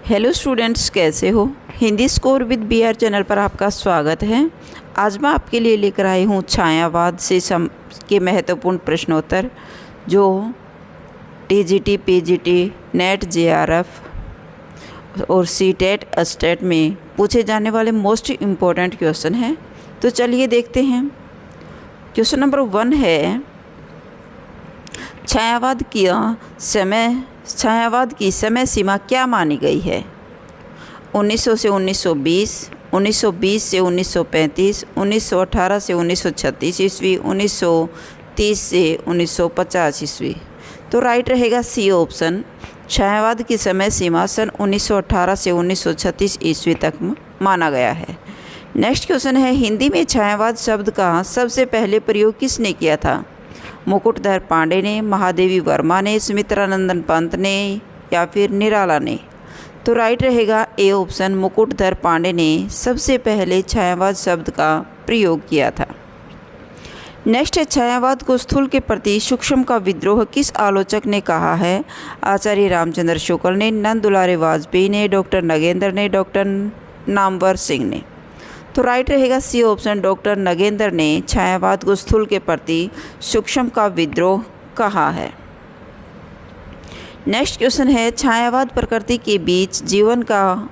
Hello students, कैसे हो। Hindi score with BR channel पर आपका स्वागत है। आज मैं आपके लिए लेकर आई हूँ छायावाद से के महत्वपूर्ण प्रश्नोत्तर जो TGT, PGT, नेट, JRF और CTET, STET में पूछे जाने वाले मोस्ट इम्पोर्टेंट क्वेश्चन हैं। तो चलिए देखते हैं। क्वेश्चन नंबर 1 है, छायावाद की समय सीमा क्या मानी गई है। 1900 से 1920, 1920 से 1935, 1918 से 1936 ईस्वी, 1930 से 1950 ईस्वी। तो राइट रहेगा सी ऑप्शन। छायावाद की समय सीमा सन 1918 से 1936 ईस्वी तक माना गया है। नेक्स्ट क्वेश्चन है, हिंदी में छायावाद शब्द का सबसे पहले प्रयोग किसने किया था। मुकुटधर पांडे ने, महादेवी वर्मा ने, सुमित्रानंदन पंत ने या फिर निराला ने। तो राइट रहेगा ए ऑप्शन, मुकुटधर पांडे ने सबसे पहले छायावाद शब्द का प्रयोग किया था। नेक्स्ट है, छायावाद को स्थूल के प्रति सूक्ष्म का विद्रोह किस आलोचक ने कहा है। आचार्य रामचंद्र शुक्ल ने, नंद दुलारे वाजपेयी ने, डॉक्टर नगेंद्र ने, डॉक्टर नामवर सिंह ने। तो राइट रहेगा सी ऑप्शन, डॉक्टर नगेंद्र ने छायावाद को स्थूल के प्रति सूक्ष्म का विद्रोह कहा है। नेक्स्ट क्वेश्चन है, छायावाद प्रकृति के बीच जीवन का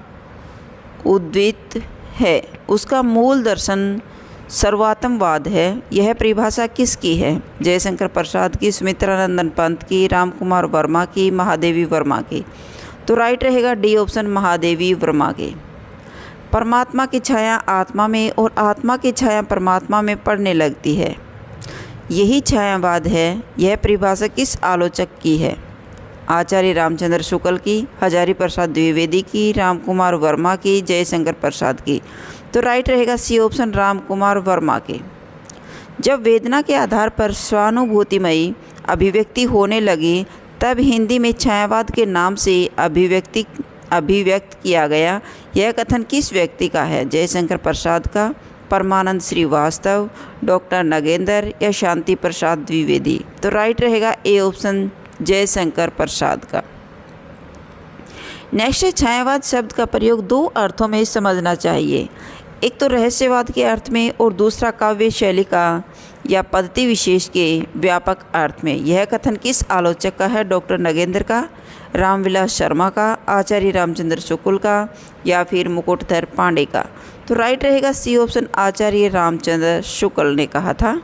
उद्भिद है, उसका मूल दर्शन सर्वात्मवाद है। यह परिभाषा किसकी है। जयशंकर प्रसाद की, सुमित्रानंदन पंत की, रामकुमार वर्मा की, महादेवी वर्मा की। तो राइट रहेगा डी ऑप्शन, महादेवी वर्मा की। परमात्मा की छाया आत्मा में और आत्मा की छाया परमात्मा में पड़ने लगती है, यही छायावाद है। यह परिभाषा किस आलोचक की है। आचार्य रामचंद्र शुक्ल की, हजारी प्रसाद द्विवेदी की, रामकुमार वर्मा की, जयशंकर प्रसाद की। तो राइट रहेगा सी ऑप्शन, रामकुमार वर्मा की। जब वेदना के आधार पर स्वानुभूतिमयी अभिव्यक्ति होने लगी तब हिंदी में छायावाद के नाम से अभिव्यक्त किया गया। यह कथन किस व्यक्ति का है। जयशंकर प्रसाद का, परमानंद श्रीवास्तव, डॉक्टर नगेंद्र या शांति प्रसाद द्विवेदी। तो राइट रहेगा ए ऑप्शन, जयशंकर प्रसाद का। नेक्स्ट है, छायावाद शब्द का प्रयोग दो अर्थों में समझना चाहिए। एक तो रहस्यवाद के अर्थ में और दूसरा काव्य शैली का या पद्धति विशेष के व्यापक अर्थ में। यह कथन किस आलोचक का है। डॉक्टर नगेंद्र का, रामविलास शर्मा का, आचार्य रामचंद्र शुक्ल का या फिर मुकुटधर पांडे का। तो राइट रहेगा सी ऑप्शन, आचार्य रामचंद्र शुक्ल ने कहा था।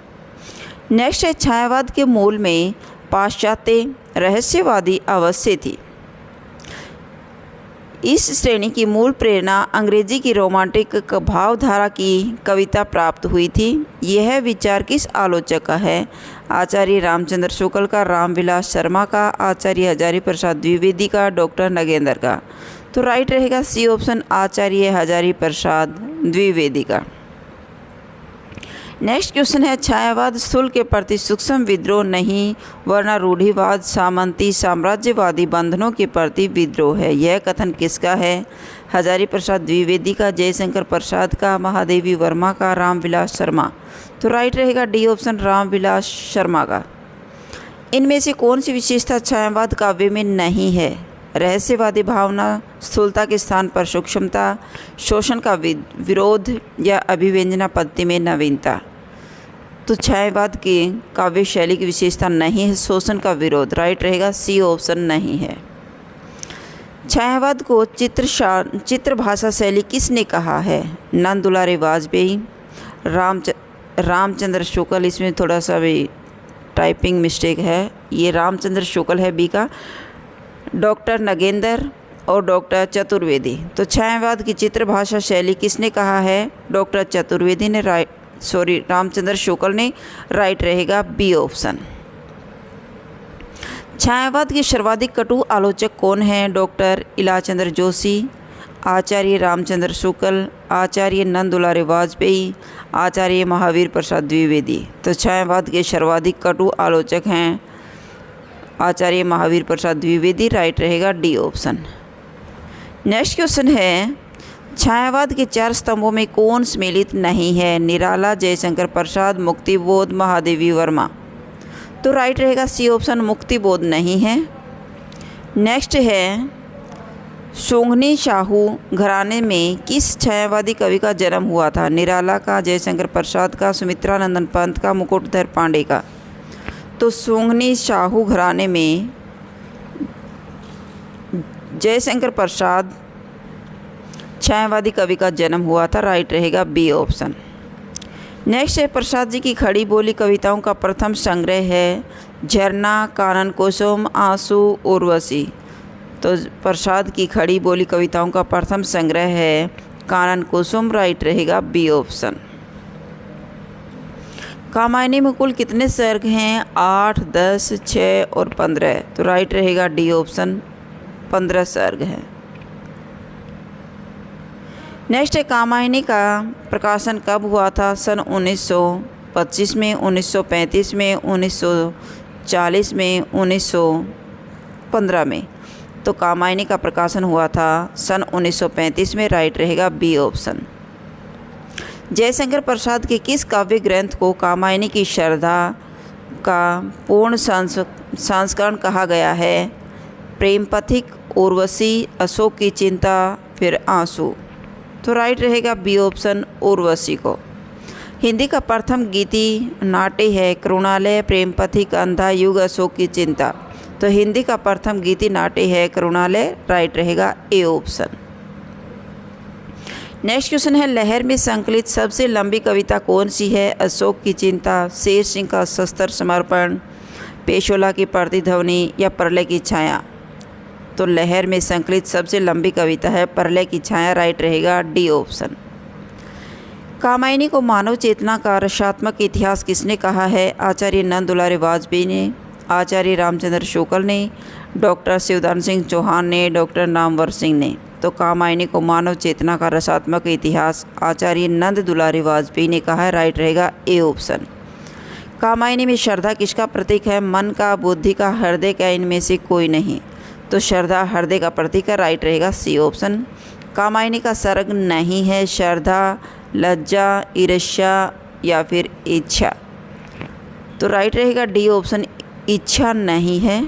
नेक्स्ट है, छायावाद के मूल में पाश्चात्य रहस्यवादी अवश्य थी। इस श्रेणी की मूल प्रेरणा अंग्रेजी की रोमांटिक भावधारा की कविता प्राप्त हुई थी। यह विचार किस आलोचक का है। आचार्य रामचंद्र शुक्ल का, रामविलास शर्मा का, आचार्य हजारी प्रसाद द्विवेदी का, डॉक्टर नगेंद्र का। तो राइट रहेगा सी ऑप्शन, आचार्य हजारी प्रसाद द्विवेदी का। नेक्स्ट क्वेश्चन है, छायावाद स्थूल के प्रति सूक्ष्म विद्रोह नहीं वरना रूढ़िवाद, सामंती, साम्राज्यवादी बंधनों के प्रति विद्रोह है। यह कथन किसका है। हजारी प्रसाद द्विवेदी का, जयशंकर प्रसाद का, महादेवी वर्मा का, रामविलास शर्मा। तो राइट रहेगा डी ऑप्शन, रामविलास शर्मा का। इनमें से कौन सी विशेषता छायावाद काव्य में नहीं है। रहस्यवादी भावना, स्थूलता के स्थान पर सूक्ष्मता, शोषण का विरोध या अभिव्यंजना पद्धति में नवीनता। तो छायावाद की काव्य शैली की विशेषता नहीं है शोषण का विरोध। राइट रहेगा सी ऑप्शन, नहीं है। छायावाद को चित्र भाषा शैली किसने कहा है। नंद दुलारे वाजपेयी, रामचंद्र शुक्ल। इसमें थोड़ा सा भी टाइपिंग मिस्टेक है, ये रामचंद्र शुक्ल है बी का, डॉक्टर नगेंद्र और डॉक्टर चतुर्वेदी। तो छायावाद की चित्र भाषा शैली किसने कहा है। डॉक्टर चतुर्वेदी ने, रामचंद्र शुक्ल ने। राइट रहेगा बी ऑप्शन। छायावाद के सर्वाधिक कटु आलोचक कौन हैं। डॉक्टर इलाचंद्र जोशी, आचार्य रामचंद्र शुक्ल, आचार्य नंद दुलारे वाजपेयी, आचार्य महावीर प्रसाद द्विवेदी। तो छायावाद के सर्वाधिक कटु आलोचक हैं आचार्य महावीर प्रसाद द्विवेदी। राइट रहेगा डी ऑप्शन। नेक्स्ट क्वेश्चन है, छायावाद के चार स्तंभों में कौन सम्मिलित नहीं है। निराला, जयशंकर प्रसाद, मुक्तिबोध, महादेवी वर्मा। तो राइट रहेगा सी ऑप्शन, मुक्तिबोध नहीं है। नेक्स्ट है, सोंगनी शाहू घराने में किस छायावादी कवि का जन्म हुआ था? निराला का, जयशंकर प्रसाद का, सुमित्रानंदन पंत का, मुकुटधर पांडे का? तो सोंगनी शाहू घराने में जयशंकर प्रसाद छायावादी कवि का जन्म हुआ था। राइट रहेगा बी ऑप्शन। नेक्स्ट है, प्रसाद जी की खड़ी बोली कविताओं का प्रथम संग्रह है झरना, कानन कुसुम, आंसू, उर्वशी। तो प्रसाद की खड़ी बोली कविताओं का प्रथम संग्रह है कानन कुसुम। राइट रहेगा बी ऑप्शन। कामायनी में कुल कितने सर्ग हैं? 8, 10, 6 और 15। तो राइट रहेगा डी ऑप्शन, 15 सर्ग हैं। नेक्स्ट है, कामायनी का प्रकाशन कब हुआ था? सन 1925 में, 1935 में, 1940 में, 1915 में। तो कामायनी का प्रकाशन हुआ था सन 1935 में। राइट रहेगा बी ऑप्शन। जयशंकर प्रसाद के किस काव्य ग्रंथ को कामायनी की श्रद्धा का पूर्ण संस्करण कहा गया है? प्रेम पथिक, उर्वशी, अशोक की चिंता, फिर आंसू। तो राइट रहेगा बी ऑप्शन, उर्वशी को। हिंदी का प्रथम गीति नाट्य है करुणालय, प्रेम पथिक, अंधा युग, अशोक की चिंता। तो हिंदी का प्रथम गीति नाट्य है करुणालय। राइट रहेगा ए ऑप्शन। नेक्स्ट क्वेश्चन है, लहर में संकलित सबसे लंबी कविता कौन सी है? अशोक की चिंता, शेर सिंह का शस्त्र समर्पण, पेशोला की प्रतिध्वनि या प्रलय की छाया? तो लहर में संकलित सबसे लंबी कविता है प्रलय की छाया। राइट रहेगा डी ऑप्शन। कामायनी को मानव चेतना का रसात्मक इतिहास किसने कहा है? आचार्य नंद दुलारे वाजपेयी ने, आचार्य रामचंद्र शुक्ल ने, डॉक्टर शिवदान सिंह चौहान ने, डॉक्टर नामवर सिंह ने। तो कामायनी को मानव चेतना का रसात्मक इतिहास आचार्य नंद दुलारे वाजपेयी ने कहा है। राइट रहेगा ए ऑप्शन। कामायनी में श्रद्धा किसका प्रतीक है? मन का, बुद्धि का, हृदय का, इनमें से कोई नहीं। तो श्रद्धा हृदय का प्रतीक है। राइट रहेगा सी ऑप्शन। कामायनी का सर्ग नहीं है श्रद्धा, लज्जा, ईर्ष्या या फिर इच्छा। तो राइट रहेगा डी ऑप्शन, इच्छा नहीं है।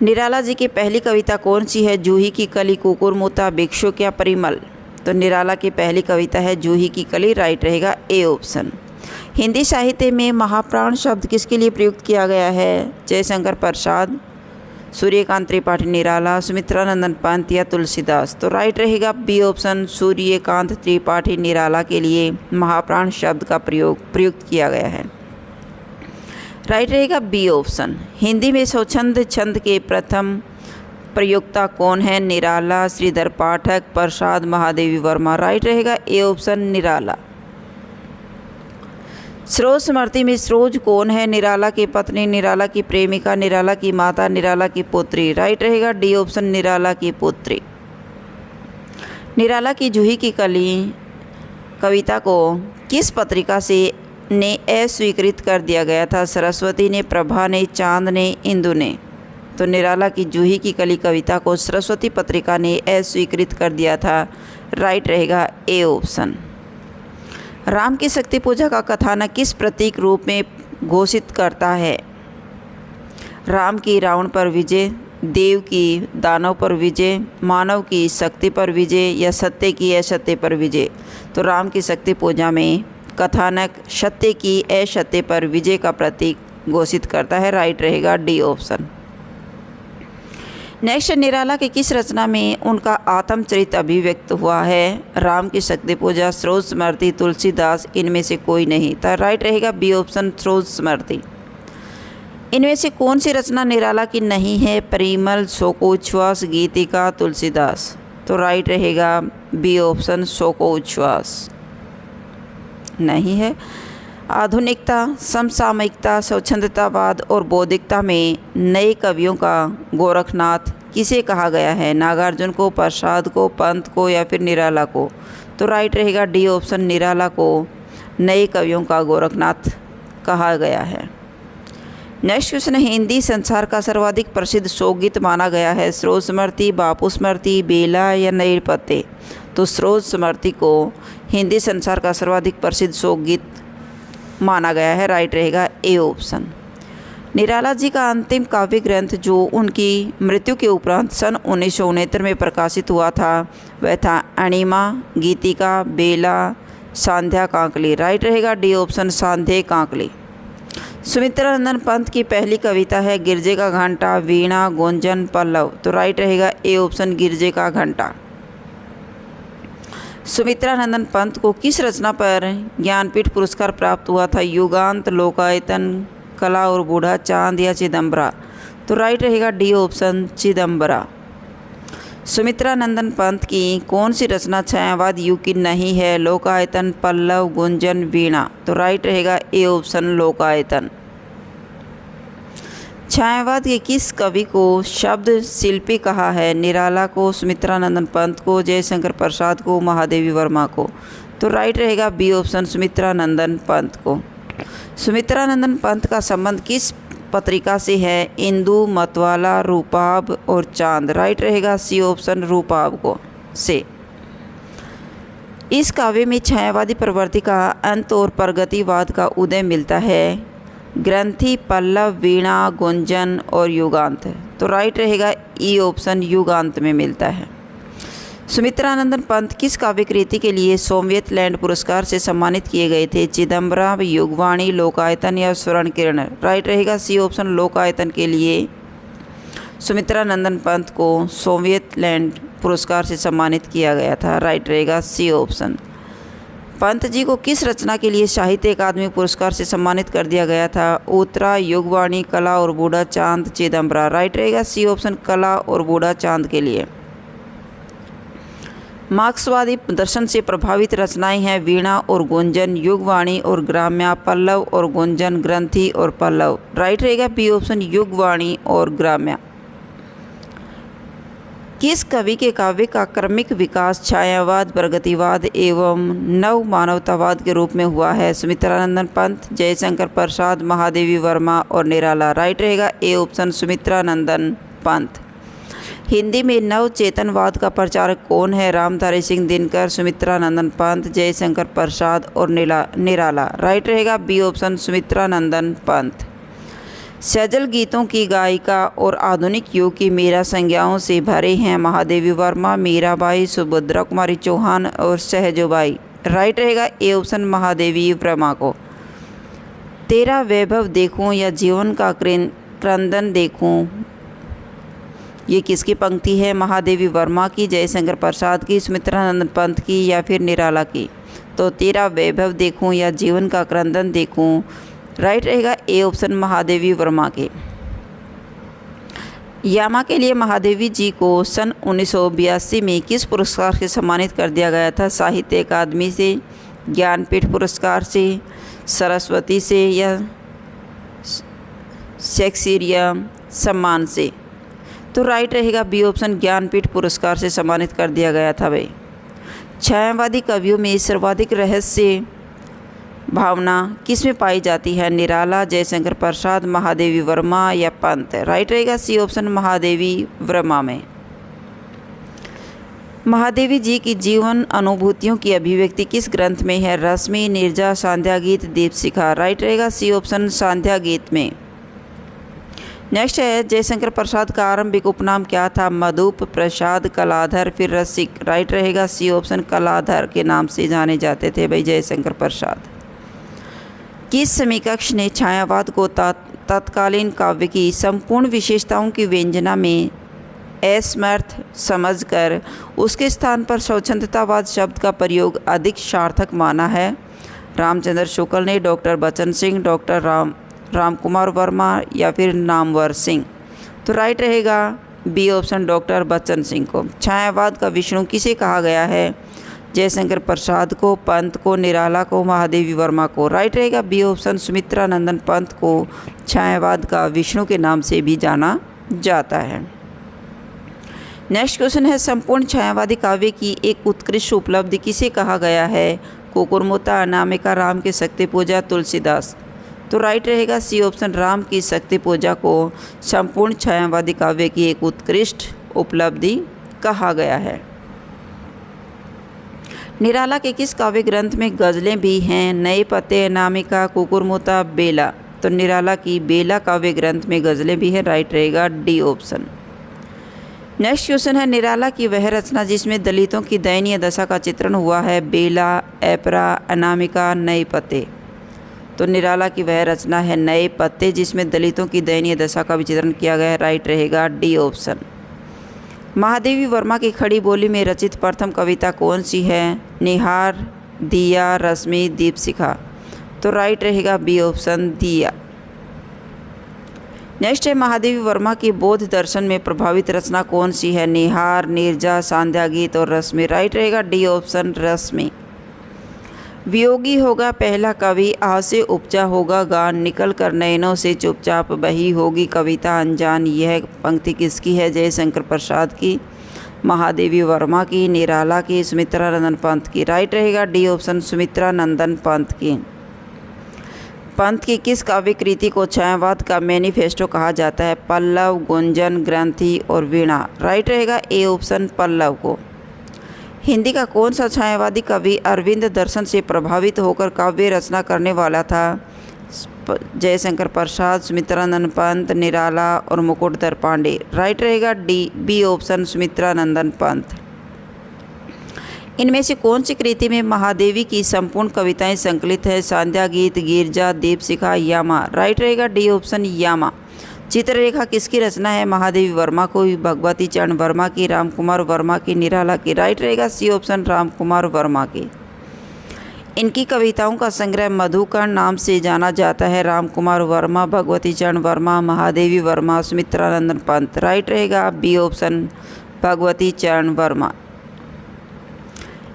निराला जी की पहली कविता कौन सी है? जूही की कली, कुकुरमुता, भिक्षुक या परिमल? तो निराला की पहली कविता है जूही की कली। राइट रहेगा ए ऑप्शन। हिंदी साहित्य में महाप्राण शब्द किसके लिए प्रयुक्त किया गया है? जयशंकर प्रसाद, सूर्यकांत त्रिपाठी निराला, सुमित्रानंदन पंत या तुलसीदास? तो राइट रहेगा बी ऑप्शन, सूर्यकांत त्रिपाठी निराला के लिए महाप्राण शब्द का प्रयुक्त किया गया है। राइट रहेगा बी ऑप्शन। हिंदी में स्वच्छंद छंद के प्रथम प्रयोक्ता कौन है? निराला, श्रीधर पाठक, प्रसाद, महादेवी वर्मा? राइट रहेगा ए ऑप्शन, निराला। सरोज स्मृति में सरोज कौन है? निराला की पत्नी, निराला की प्रेमिका, निराला की माता, निराला की पुत्री? राइट रहेगा डी ऑप्शन, निराला की पुत्री। निराला की जूही की कली कविता को किस पत्रिका से ने अस्वीकृत कर दिया गया था? सरस्वती ने, प्रभा ने, चांद ने, इंदु ने? तो निराला की जूही की कली कविता को सरस्वती पत्रिका ने अस्वीकृत कर दिया था। राइट रहेगा ए ऑप्शन। राम की शक्ति पूजा का कथानक किस प्रतीक रूप में घोषित करता है? राम की रावण पर विजय, देव की दानव पर विजय, मानव की शक्ति पर विजय या सत्य की असत्य पर विजय? तो राम की शक्ति पूजा में कथानक सत्य की असत्य पर विजय का प्रतीक घोषित करता है। राइट रहेगा डी ऑप्शन। नेक्स्ट, निराला की किस रचना में उनका आत्मचरित अभिव्यक्त हुआ है? राम की शक्ति पूजा, सरोज स्मृति, तुलसीदास? इनमें से कोई नहीं। तो राइट रहेगा बी ऑप्शन, सरोज स्मृति। इनमें से कौन सी रचना निराला की नहीं है? परिमल, शोकोच्छ्वास, गीतिका, तुलसीदास? तो राइट रहेगा बी ऑप्शन, शोकोच्छ्वास नहीं है। आधुनिकता, समसामयिकता, स्वच्छंदतावाद और बौद्धिकता में नए कवियों का गोरखनाथ किसे कहा गया है? नागार्जुन को, प्रसाद को, पंत को या फिर निराला को? तो राइट रहेगा डी ऑप्शन, निराला को नए कवियों का गोरखनाथ कहा गया है। नेक्स्ट क्वेश्चन है, हिंदी संसार का सर्वाधिक प्रसिद्ध शोकगीत माना गया है? सरोज स्मृति, बापू स्मृति, बेला या नए पत्ते? तो सरोज स्मृति को हिंदी संसार का सर्वाधिक प्रसिद्ध शोकगीत माना गया है। राइट रहेगा ए ऑप्शन। निराला जी का अंतिम काव्य ग्रंथ जो उनकी मृत्यु के उपरांत सन 1969 में प्रकाशित हुआ था वह था अणिमा, गीतिका, बेला, सांध्या कांकली। राइट रहेगा डी ऑप्शन सांध्य कांकली। सुमित्रानंदन पंत की पहली कविता है गिरजे का घंटा, वीणा, गुंजन, पल्लव। तो राइट रहेगा ए ऑप्शन गिरजे का घंटा। सुमित्रानंदन पंत को किस रचना पर ज्ञानपीठ पुरस्कार प्राप्त हुआ था? युगांत, लोकायतन, कला और बूढ़ा, चांद या चिदम्बरा। तो राइट रहेगा डी ऑप्शन चिदम्बरा। सुमित्रानंदन पंत की कौन सी रचना छायावाद युग की नहीं है? लोकायतन, पल्लव, गुंजन, वीणा। तो राइट रहेगा ए ऑप्शन लोकायतन। छायावाद के किस कवि को शब्द शिल्पी कहा है? निराला को, सुमित्रानंदन पंत को, जयशंकर प्रसाद को, महादेवी वर्मा को। तो राइट रहेगा बी ऑप्शन सुमित्रानंदन पंत को। सुमित्रानंदन पंत का संबंध किस पत्रिका से है? इंदु, मतवाला, रूपाब और चांद। राइट रहेगा सी ऑप्शन रूपाब को से। इस काव्य में छायावादी प्रवृत्ति का अंत और प्रगतिवाद का उदय मिलता है। ग्रंथि, पल्लव, वीणा, गुंजन और युगांत। तो राइट रहेगा ई ऑप्शन युगांत में मिलता है। सुमित्रानंदन पंत किस काव्य कृति के लिए सोवियत लैंड पुरस्कार से सम्मानित किए गए थे? चिदम्बरा, युगवाणी, लोकायतन या स्वर्ण किरण। राइट रहेगा सी ऑप्शन लोकायतन के लिए सुमित्रानंदन पंत को सोवियत लैंड पुरस्कार से सम्मानित किया गया था। राइट रहेगा सी ऑप्शन। पंत जी को किस रचना के लिए साहित्य अकादमी पुरस्कार से सम्मानित कर दिया गया था? उत्तरा, युगवाणी, कला और बूढ़ा, चांद, चिदम्बरा। राइट रहेगा सी ऑप्शन कला और बूढ़ा चांद के लिए। मार्क्सवादी दर्शन से प्रभावित रचनाएं हैं वीणा और गुंजन, युगवाणी और ग्राम्या, पल्लव और गुंजन, ग्रंथि और पल्लव। राइट रहेगा बी ऑप्शन युगवाणी और ग्राम्या। किस कवि के काव्य का क्रमिक विकास छायावाद, प्रगतिवाद एवं नव मानवतावाद के रूप में हुआ है? सुमित्रानंदन पंत, जयशंकर प्रसाद, महादेवी वर्मा और निराला। राइट रहेगा ए ऑप्शन सुमित्रानंदन पंत। हिंदी में नव चेतनवाद का प्रचारक कौन है? रामधारी सिंह दिनकर, सुमित्रानंदन पंत, जयशंकर प्रसाद और निराला। राइट रहेगा बी ऑप्शन सुमित्रानंदन पंत। सजल गीतों की गायिका और आधुनिक युग की मीरा संज्ञाओं से भरे हैं महादेवी वर्मा, मीराबाई, सुभद्रा कुमारी चौहान और सहजोबाई। राइट रहेगा ए ऑप्शन महादेवी वर्मा को। तेरा वैभव देखूं या जीवन का क्रंदन देखूं, ये किसकी पंक्ति है? महादेवी वर्मा की, जयशंकर प्रसाद की, सुमित्रानंदन पंत की या फिर निराला की? तो तेरा वैभव देखूं या जीवन का क्रंदन देखूं। राइट रहेगा ए ऑप्शन महादेवी वर्मा के। यामा के लिए महादेवी जी को सन 1982 में किस पुरस्कार से सम्मानित कर दिया गया था? साहित्य अकादमी से, ज्ञानपीठ पुरस्कार से, सरस्वती से या शेक्सपियर सम्मान से? तो राइट रहेगा बी ऑप्शन ज्ञानपीठ पुरस्कार से सम्मानित कर दिया गया था भाई। छायावादी कवियों में सर्वाधिक रहस्य भावना किस में पाई जाती है? निराला, जयशंकर प्रसाद, महादेवी वर्मा या पंत? राइट रहेगा सी ऑप्शन महादेवी वर्मा में। महादेवी जी की जीवन अनुभूतियों की अभिव्यक्ति किस ग्रंथ में है? रश्मि, नीरजा, सांध्या गीत, दीपशिखा। राइट रहेगा सी ऑप्शन सांध्या गीत में। नेक्स्ट है जयशंकर प्रसाद का आरंभिक उपनाम क्या था? मधुप, प्रसाद, कलाधर फिर रसिक। राइट रहेगा सी ऑप्शन कलाधर के नाम से जाने जाते थे भाई जयशंकर प्रसाद। किस समीक्षक ने छायावाद को तत्कालीन काव्य की संपूर्ण विशेषताओं की व्यंजना में असमर्थ समझकर उसके स्थान पर स्वच्छंदतावाद शब्द का प्रयोग अधिक सार्थक माना है? रामचंद्र शुक्ल ने, डॉक्टर बच्चन सिंह, डॉक्टर रामकुमार वर्मा या फिर नामवर सिंह? तो राइट रहेगा B option doctor Bachchan Singh को। छायावाद का विष्णु किसे कहा गया है? जयशंकर प्रसाद को, पंत को, निराला को, महादेवी वर्मा को? राइट रहेगा बी ऑप्शन सुमित्रानंदन पंत को छायावाद का विष्णु के नाम से भी जाना जाता है। नेक्स्ट क्वेश्चन है संपूर्ण छायावादी काव्य की एक उत्कृष्ट उपलब्धि किसे कहा गया है? कुकुरमुत्ता, अनामिका, राम की शक्ति पूजा, तुलसीदास? तो राइट रहेगा सी ऑप्शन राम की शक्ति पूजा को संपूर्ण छायावादी काव्य की एक उत्कृष्ट उपलब्धि कहा गया है। निराला के किस काव्य ग्रंथ में गज़लें भी हैं? नए पते, अनामिका, कुकुरमुत्ता, बेला? तो निराला की बेला काव्य ग्रंथ में गज़लें भी है, राइट रहेगा डी ऑप्शन। नेक्स्ट क्वेश्चन है, निराला की वह रचना जिसमें दलितों की दयनीय दशा का चित्रण हुआ है, बेला, ऐपरा, अनामिका, नए पत्ते। तो निराला की वह रचना है नए पत्ते, जिसमें दलितों की दयनीय दशा का भी चित्रण किया गया है, राइट रहेगा डी ऑप्शन। महादेवी वर्मा की खड़ी बोली में रचित प्रथम कविता कौन सी है, निहार, दिया, रश्मि, दीपशिखा। तो राइट रहेगा बी ऑप्शन, दिया। नेक्स्ट है, महादेवी वर्मा की बौद्ध दर्शन में प्रभावित रचना कौन सी है, निहार, नीरजा, सांध्या गीत और रश्मि। राइट रहेगा डी ऑप्शन, रश्मि। वियोगी होगा पहला कवि, आह से उपजा होगा गान, निकल कर नयनों से चुपचाप बही होगी कविता अनजान। यह पंक्ति किसकी है, जयशंकर प्रसाद की, महादेवी वर्मा की, निराला की, सुमित्रा नंदन पंत की। राइट रहेगा डी ऑप्शन, सुमित्रा नंदन पंत की। पंत की किस काव्य कृति को छायावाद का मैनिफेस्टो कहा जाता है, पल्लव, गुंजन, ग्रंथि और वीणा। राइट रहेगा ए ऑप्शन, पल्लव को। हिंदी का कौन सा छायावादी कवि अरविंद दर्शन से प्रभावित होकर काव्य रचना करने वाला था, जयशंकर प्रसाद, सुमित्रानंदन पंत, निराला और मुकुटधर पांडे। राइट रहेगा D B option, Sumitranandan Pant. इनमें से कौन सी कृति में महादेवी की संपूर्ण कविताएं संकलित है, सांध्या गीत, गिरजा, दीपशिखा, यामा। राइट रहेगा डी ऑप्शन, यामा। चित्ररेखा किसकी रचना है, महादेवी वर्मा को, भगवती चरण वर्मा की, रामकुमार वर्मा की, निराला की। राइट रहेगा सी ऑप्शन, रामकुमार वर्मा की। इनकी कविताओं का संग्रह मधुकर्ण नाम से जाना जाता है, रामकुमार वर्मा, भगवती चरण वर्मा, महादेवी वर्मा, सुमित्रानंदन पंत। राइट रहेगा बी ऑप्शन, भगवती चरण वर्मा।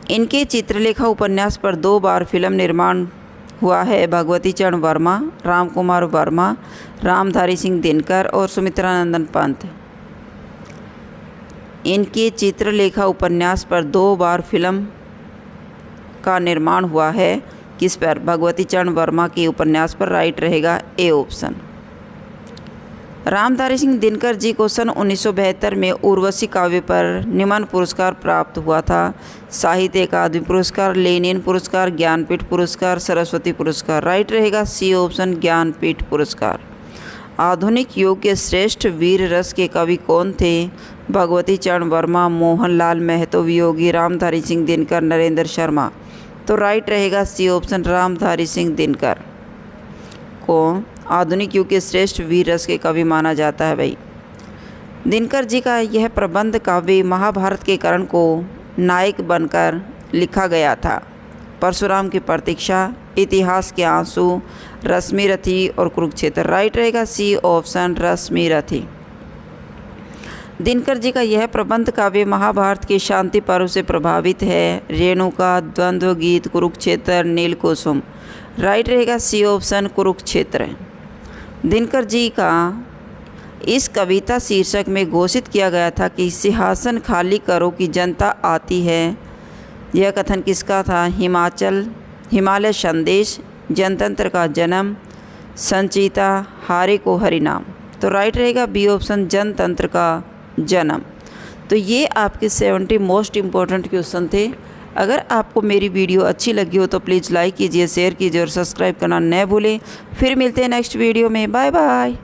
इनके चित्रलेखा उपन्यास पर 2 बार फिल्म निर्माण हुआ है, भगवती चरण वर्मा, रामकुमार वर्मा, रामधारी सिंह दिनकर और सुमित्रानंदन पंत। इनके चित्रलेखा उपन्यास पर 2 बार फिल्म का निर्माण हुआ है, किस पर, भगवती चरण वर्मा के उपन्यास पर। राइट रहेगा ए ऑप्शन। रामधारी सिंह दिनकर जी को सन 1972 में उर्वशी काव्य पर निम्न पुरस्कार प्राप्त हुआ था, साहित्य अकादमी पुरस्कार, लेनिन पुरस्कार, ज्ञानपीठ पुरस्कार, सरस्वती पुरस्कार। राइट रहेगा सी ऑप्शन, ज्ञानपीठ पुरस्कार। आधुनिक युग के श्रेष्ठ वीर रस के कवि कौन थे, भगवती चरण वर्मा, मोहनलाल महतो वियोगी, रामधारी सिंह दिनकर, नरेंद्र शर्मा। तो राइट रहेगा सी ऑप्शन, रामधारी सिंह दिनकर को आधुनिक युग के श्रेष्ठ वीर रस के कवि माना जाता है भाई। दिनकर जी का यह प्रबंध काव्य महाभारत के कर्ण को नायक बनकर लिखा गया था, परशुराम की प्रतीक्षा, इतिहास के आंसू, रश्मि रथी और कुरुक्षेत्र। राइट रहेगा सी ऑप्शन, रश्मि रथी। दिनकर जी का यह प्रबंध काव्य महाभारत के शांति पर्व से प्रभावित है, रेणुका, द्वंद्व गीत, कुरुक्षेत्र, नीलकुसुम। राइट रहेगा सी ऑप्शन, कुरुक्षेत्र। दिनकर जी का इस कविता शीर्षक में घोषित किया गया था कि सिंहासन खाली करो कि जनता आती है। यह कथन किसका था, हिमालय संदेश, जनतंत्र का जन्म, संचिता, हारे को हरिनाम। तो राइट रहेगा बी ऑप्शन, जनतंत्र का जन्म। तो ये आपके 70 मोस्ट इम्पॉर्टेंट क्वेश्चन थे। अगर आपको मेरी वीडियो अच्छी लगी हो तो प्लीज़ लाइक कीजिए, शेयर कीजिए और सब्सक्राइब करना न भूलें। फिर मिलते हैं नेक्स्ट वीडियो में, बाय बाय।